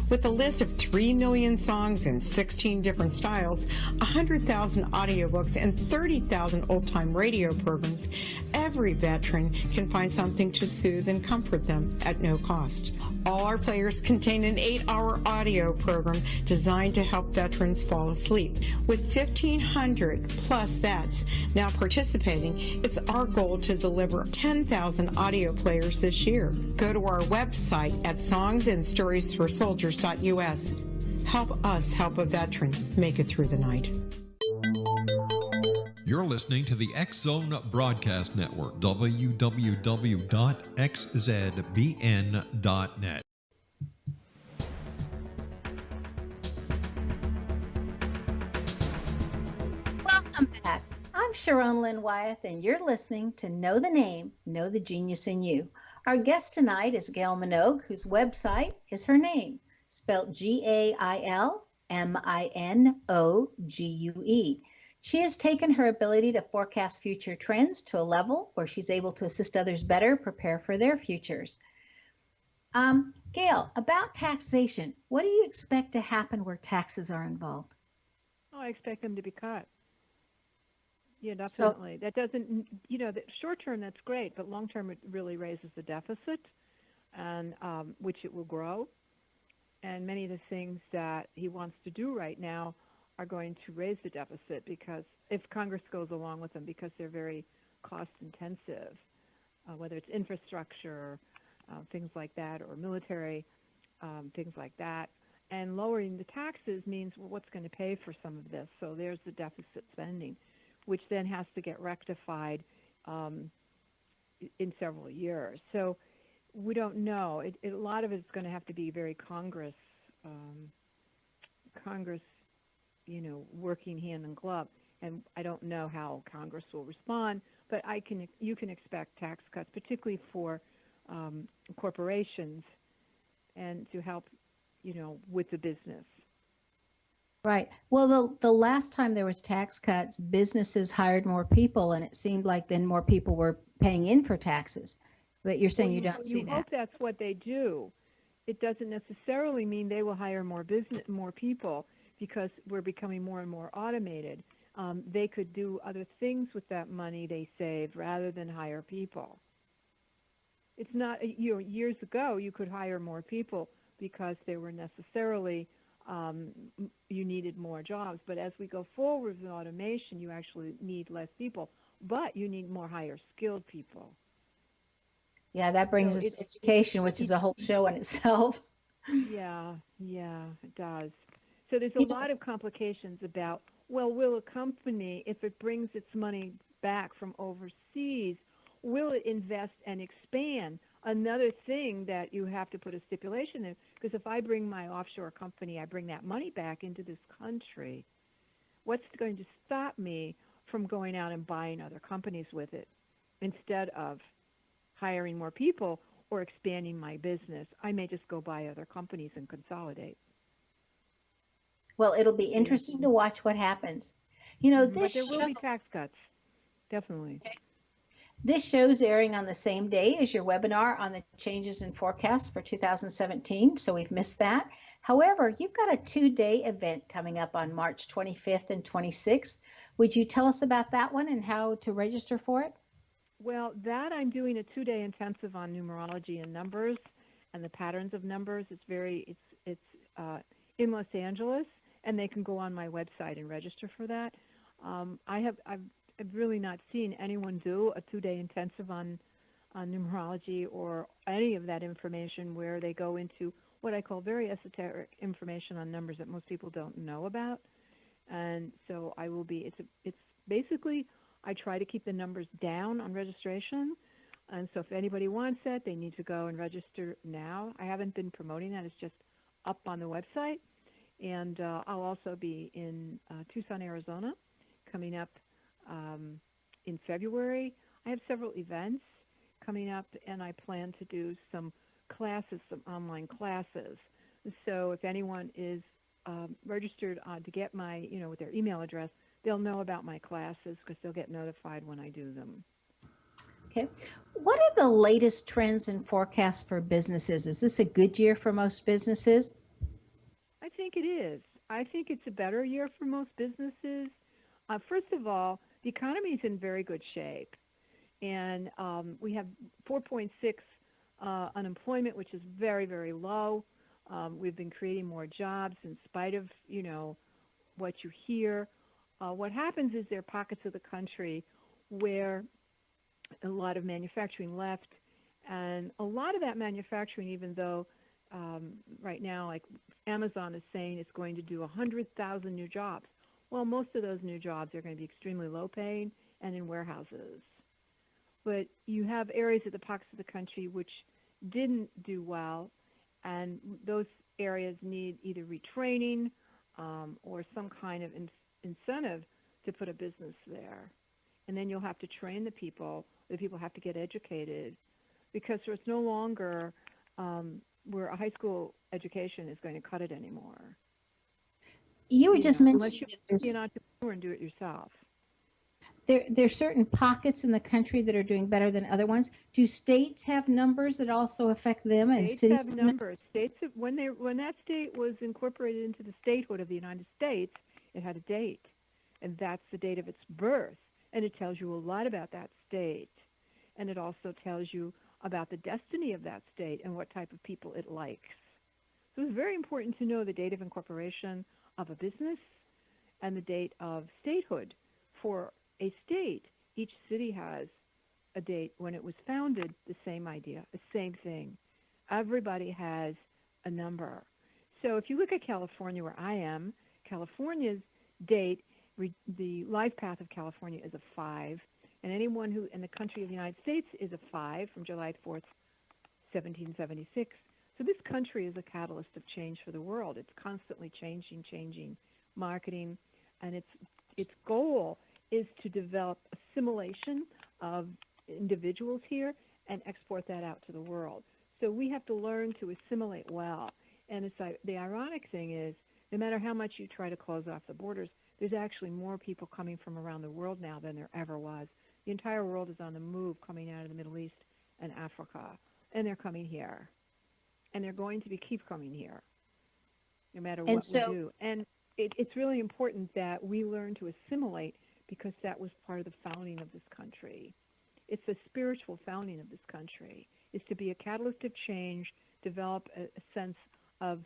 With a list of 3 million songs in 16 different styles, 100,000 audiobooks, and 30,000 old-time radio programs, every veteran can find something to soothe and comfort them at no cost. All our players contain an 8-hour audio program designed to help veterans fall asleep. With 1,500 plus vets now participating, it's our goal to deliver 10,000 audio players this year. Go to our website at songsandstoriesforsoldiers.us. Help us help a veteran make it through the night. You're listening to the X-Zone Broadcast Network, www.xzbn.net. Welcome back. I'm Sharon Lynn Wyeth, and you're listening to Know the Name, Know the Genius in You. Our guest tonight is Gail Minogue, whose website is her name, spelled GailMinogue. She has taken her ability to forecast future trends to a level where she's able to assist others better prepare for their futures. Gail, about taxation, what do you expect to happen where taxes are involved? Oh, I expect them to be cut. Yeah, definitely. That doesn't, the short term, that's great, but long term, it really raises the deficit, and which it will grow. And many of the things that he wants to do right now are going to raise the deficit, because if Congress goes along with them, because they're very cost intensive, whether it's infrastructure, things like that, or military, things like that. And lowering the taxes means, well, what's going to pay for some of this? So there's the deficit spending, which then has to get rectified in several years. So we don't know. A lot of it's going to have to be very Congress, working hand in glove. And I don't know how Congress will respond, but you can expect tax cuts, particularly for corporations, and to help, with the business. Right. Well, the last time there was tax cuts, businesses hired more people, and it seemed like then more people were paying in for taxes. But you're saying you don't see You that. hope that's what they do. It doesn't necessarily mean they will hire more people, because we're becoming more and more automated. They could do other things with that money they save rather than hire people. It's not, years ago you could hire more people because they were necessarily, you needed more jobs. But as we go forward with automation, you actually need less people, but you need more higher skilled people. Yeah, that brings us to education, which is a whole show in itself. Yeah, it does. So there's a lot of complications about, will a company, if it brings its money back from overseas, will it invest and expand? Another thing that you have to put a stipulation in, because if I bring my offshore company, I bring that money back into this country, what's going to stop me from going out and buying other companies with it instead of hiring more people or expanding my business? I may just go buy other companies and consolidate. Well, it'll be interesting to watch what happens. But there will be tax cuts, definitely. Okay. This show's airing on the same day as your webinar on the changes in forecasts for 2017, so we've missed that. However, you've got a 2-day event coming up on March 25th and 26th. Would you tell us about that one and how to register for it? Well, that I'm doing a 2-day intensive on numerology and numbers and the patterns of numbers. It's in Los Angeles, and they can go on my website and register for that. I've really not seen anyone do a 2-day intensive on numerology or any of that information where they go into what I call very esoteric information on numbers that most people don't know about. And so I will be, it's basically, I try to keep the numbers down on registration. And so if anybody wants that, they need to go and register now. I haven't been promoting that. It's just up on the website. And I'll also be in Tucson, Arizona, coming up in February. I have several events coming up, and I plan to do some classes, some online classes. So if anyone is registered to get my, with their email address, they'll know about my classes because they'll get notified when I do them. Okay. What are the latest trends and forecasts for businesses? Is this a good year for most businesses? I think it is. I think it's a better year for most businesses. First of all, the economy is in very good shape. And we have 4.6 unemployment, which is very, very low. We've been creating more jobs in spite of, what you hear. What happens is there are pockets of the country where a lot of manufacturing left. And a lot of that manufacturing, even though right now, like Amazon is saying it's going to do 100,000 new jobs. Well, most of those new jobs are going to be extremely low paying and in warehouses. But you have areas of the pockets of the country which didn't do well, and those areas need either retraining or some kind of incentive to put a business there. And then you'll have to train the people have to get educated, because there's no longer where a high school education is going to cut it anymore. You were just mentioning unless you be an entrepreneur and do it yourself. There's certain pockets in the country that are doing better than other ones. Do states have numbers that also affect them? And States have numbers. States have, when that state was incorporated into the statehood of the United States, it had a date, and that's the date of its birth, and it tells you a lot about that state, and it also tells you about the destiny of that state and what type of people it likes. So it's very important to know the date of incorporation of a business and the date of statehood for a state. Each city has a date when it was founded, the same idea, the same thing. Everybody has a number. So if you look at California, where I am, California's date, the life path of California is a 5, and anyone who in the country of the United States is a 5 from July 4th, 1776. So this country is a catalyst of change for the world. It's constantly changing, marketing, and its goal is to develop assimilation of individuals here and export that out to the world. So we have to learn to assimilate well. And it's like, the ironic thing is, no matter how much you try to close off the borders, there's actually more people coming from around the world now than there ever was. The entire world is on the move, coming out of the Middle East and Africa, and they're coming here. And they're going to keep coming here, no matter what we do. And it's really important that we learn to assimilate, because that was part of the founding of this country. It's the spiritual founding of this country, is to be a catalyst of change, develop a sense of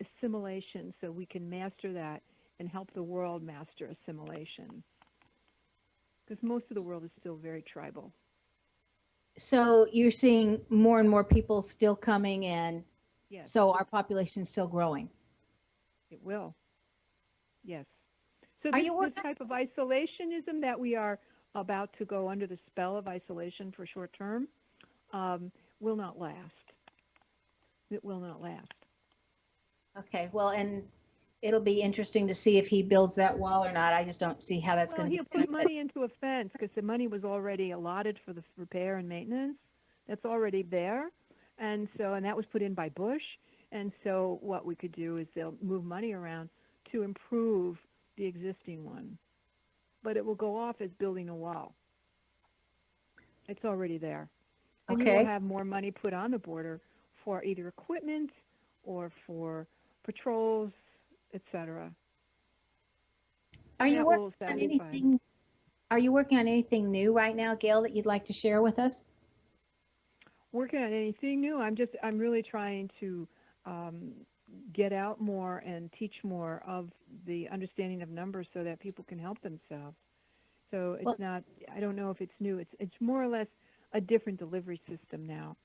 assimilation so we can master that and help the world master assimilation. Because most of the world is still very tribal. So you're seeing more and more people still coming in. Yes. So our population is still growing. It will. Yes. So this type of isolationism that we are about to go under the spell of isolation for short term will not last. It will not last. Okay. Well, and it'll be interesting to see if he builds that wall or not. I just don't see how that's going to be. He'll put money into a fence, because the money was already allotted for the repair and maintenance. That's already there. And that was put in by Bush. And so what we could do is they'll move money around to improve the existing one. But it will go off as building a wall. It's already there. And you will have more money put on the border for either equipment or for patrols, etc. Are you working on anything? Are you working on anything new right now, Gail, that you'd like to share with us? Working on anything new? I'm really trying to get out more and teach more of the understanding of numbers so that people can help themselves. So it's not, I don't know if it's new. It's more or less a different delivery system now,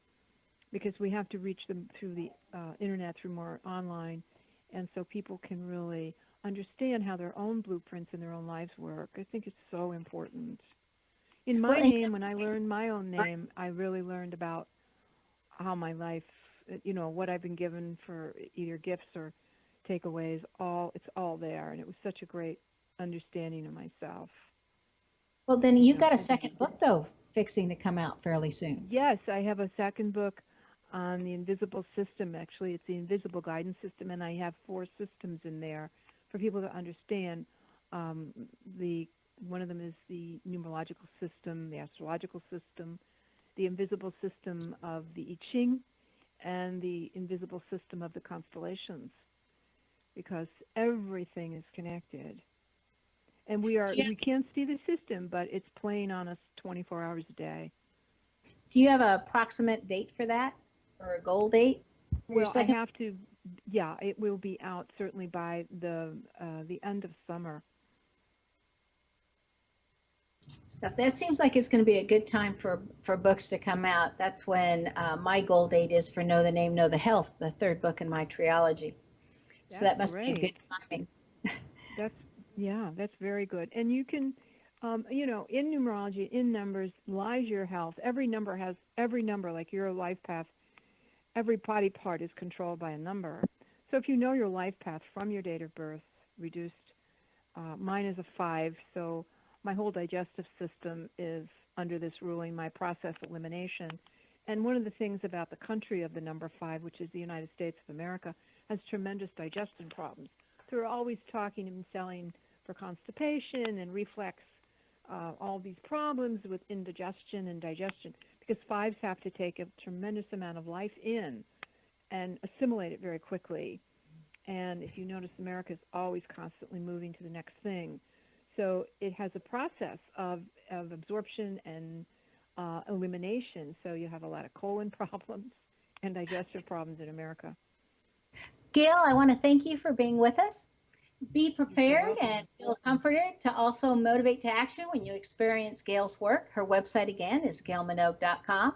because we have to reach them through the internet, through more online, and so people can really understand how their own blueprints and their own lives work. I think it's so important. In my name, when I learned my own name, I really learned about how my life, what I've been given for either gifts or takeaways, it's all there. And it was such a great understanding of myself. Well, then you've got a second book, though, fixing to come out fairly soon. Yes, I have a second book on the invisible system. Actually, it's the invisible guidance system, and I have 4 systems in there for people to understand. One of them is the numerological system, the astrological system, the invisible system of the I Ching, and the invisible system of the constellations, because everything is connected. And we can't see the system, but it's playing on us 24 hours a day. Do you have an approximate date for that, or a goal date? Well, I have to, it will be out certainly by the end of summer. Stuff. That seems like it's going to be a good time for books to come out. That's when my goal date is for Know the Name, Know the Health, the 3rd book in my trilogy. So that must be a good timing. That's very good. And you can, in numerology, in numbers, lies your health. Every number, like your life path, every body part is controlled by a number. So if you know your life path from your date of birth, reduced, mine is a 5, so my whole digestive system is under this ruling, my process elimination. And one of the things about the country of the number 5, which is the United States of America, has tremendous digestion problems. So we're always talking and selling for constipation and reflux, all these problems with indigestion and digestion, because 5s have to take a tremendous amount of life in and assimilate it very quickly. And if you notice, America is always constantly moving to the next thing. So it has a process of absorption and elimination. So you have a lot of colon problems and digestive problems in America. Gail, I want to thank you for being with us. Be prepared and feel comforted to also motivate to action when you experience Gail's work. Her website, again, is gailminogue.com.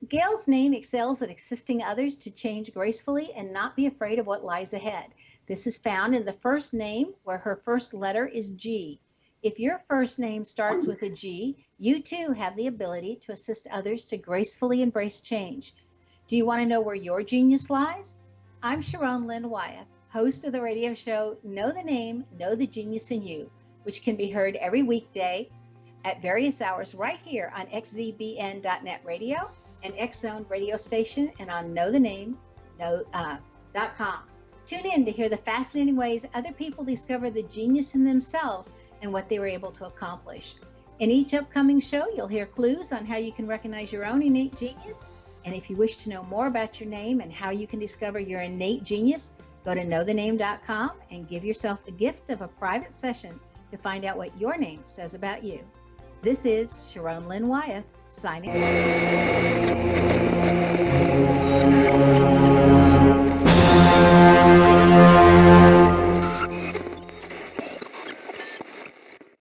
Gail's name excels at assisting others to change gracefully and not be afraid of what lies ahead. This is found in the first name, where her first letter is G. If your first name starts with a G, you too have the ability to assist others to gracefully embrace change. Do you want to know where your genius lies? I'm Sharon Lynn Wyeth, host of the radio show Know the Name, Know the Genius in You, which can be heard every weekday at various hours right here on xzbn.net radio and X-Zone radio station and on knowthename.com. Tune in to hear the fascinating ways other people discover the genius in themselves and what they were able to accomplish. In each upcoming show, you'll hear clues on how you can recognize your own innate genius. And if you wish to know more about your name and how you can discover your innate genius, go to knowthename.com and give yourself the gift of a private session to find out what your name says about you. This is Sharon Lynn Wyeth signing off.